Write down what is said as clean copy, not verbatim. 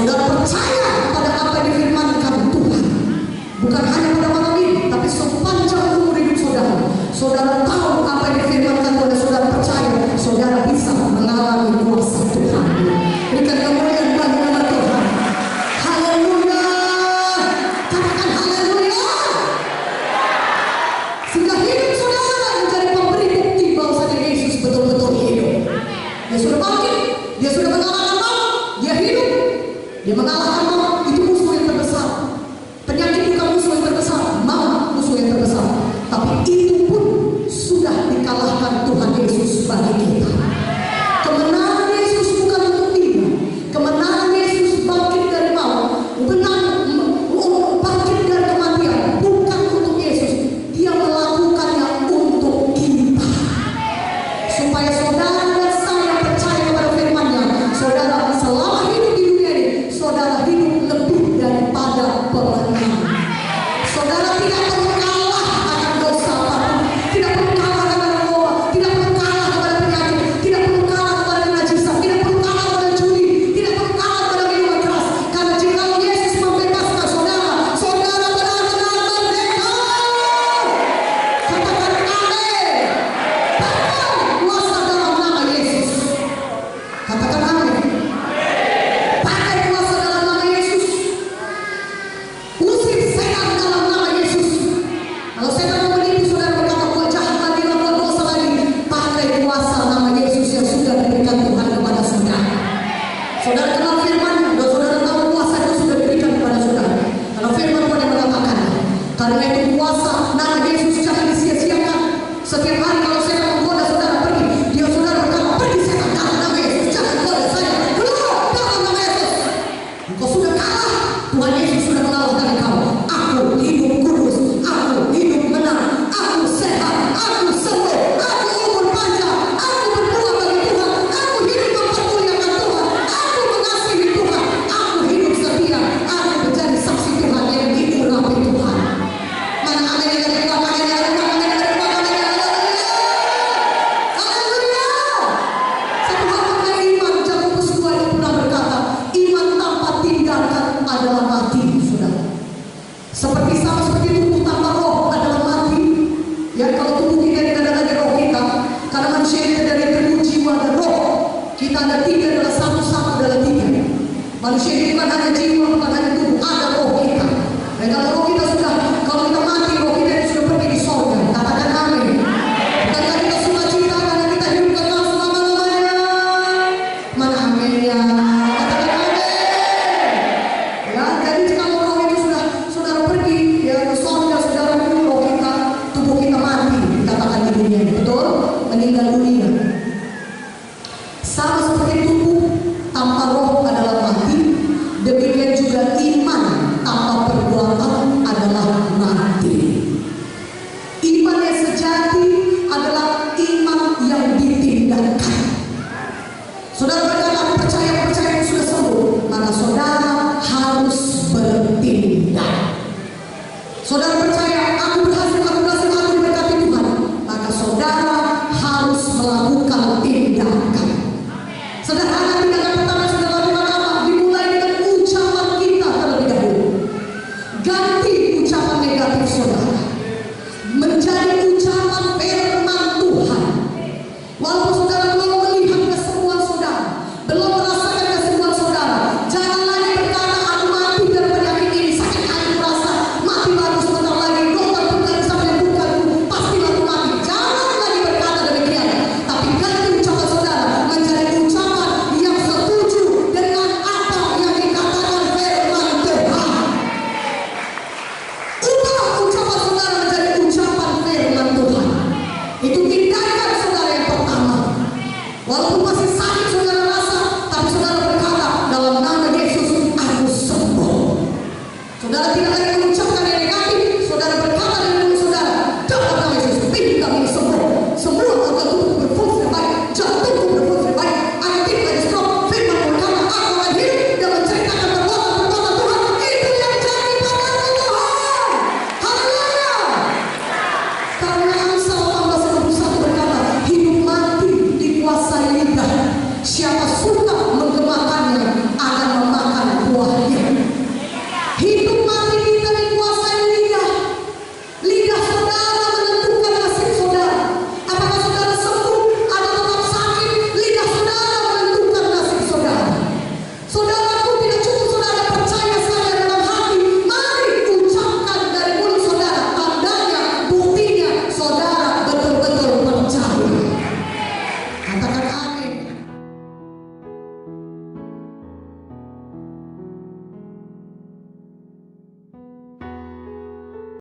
Saudara percaya pada apa yang difirmankan Tuhan, bukan hanya pada malam ini, tapi sepanjang umur hidup saudara. Saudara tahu apa yang difirmankan oleh saudara, percaya saudara bisa mengalami kuasa Tuhan. Berikan kemuliaan bagi nama Tuhan. Haleluya. Katakan haleluya. Sehingga hidup saudara menjadi pemberi bukti bahwasanya Yesus betul-betul hidup. Dia sudah bangkit, dia sudah mengalahkan maut, dia hidup, dia mengalahkan maut. Itu musuh yang terbesar. Penyakit bukan musuh yang terbesar, maut musuh yang terbesar. Tapi itu pun sudah dikalahkan Tuhan Yesus bagi kita. Kemenangan Yesus bukan untuk dia. Kemenangan Yesus bangkit dari maut, bangkit dari kematian, bukan untuk Yesus. Dia melakukannya untuk kita. Supaya saudara dan saya percaya kepada firman-Nya. Saudara selama hidup di dunia ini, saudara hidup lebih daripada pemenang. Saudara tidak perlu kalah akan dosa apapun, tidak perlu kalah akan narkoba, tidak perlu kalah kepada penyakit, tidak perlu kalah kepada kenajisan, tidak perlu kalah kepada judi, tidak perlu kalah kepada minuman keras. Karena jika Yesus membebaskan saudara, saudara benar-benar merdeka. Katakan amin. Pakai kuasa dalam nama Yesus. Katakan amin. Pakai kuasa dalam nama Yesus. Usir setan dalam nama Yesus. Kalau setan mau menipu saudara berkata buat jahat lagi, buat dosa lagi, pakai kuasa nama Yesus yang sudah diberikan Tuhan kepada saudara. Saudara kenal firman, dan saudara tahu kuasa itu sudah diberikan kepada saudara. Karena firman Tuhan yang mengatakan, karena itu kuasa nama Yesus jangan disia-siakan. Setiap hari kalau setan menggoda saudara pergi, dia saudara berkata, pergi setan dalam nama Yesus, jangan goda saya, keluar dalam nama Yesus. Engkau sudah kalah, Tuhan Yesus sudah mengalahkan engkau. Aku hidup kudus, aku hidup menang, aku sehat, aku sembuh, aku umur panjang, aku berdoa bagi Tuhan, aku hidup mempermuliakan Tuhan, aku mengasihi Tuhan, aku hidup setia, aku menjadi saksi Tuhan yang diurapi Tuhan. Mana amin yang dari Tuhan, amin yang dari Tuhan, amin yang dari Tuhan, amin yang dari Tuhan. Haleluya. Satu hal mengenai iman, Jakobus 2 itu pernah berkata, iman tanpa tindakan adalah mati, saudara. Sama seperti tubuh tanpa roh adalah mati. Ya, kalau tubuh kita tidak ada lagi roh kita, karena manusia itu dari tubuh, jiwa dan roh. Kita ada tiga, adalah satu-satu adalah tiga. Manusia ini bukan hanya jiwa, bukan hanya tubuh, ada roh kita. Dan kalau roh kita sudah, kalau kita mati, roh kita itu sudah pergi di sorga. Katakan amin. Bukankah kita sukacita karena kita hidup kekal selama-lamanya? Mana aminnya? Katakan amin. Ya, jadi kalau roh itu sudah saudara pergi ya ke sorga, saudara itu roh kita, tubuh kita mati, dikatakan di dunia ini, betul? Meninggal dunia. Sama seperti tubuh tanpa roh adalah mati, demikian juga iman tanpa perbuatan adalah mati. Iman yang sejati adalah iman yang ditinggalkan. Saudara berkata, aku percaya sudah sembuh, maka saudara harus bertindak. Saudara percaya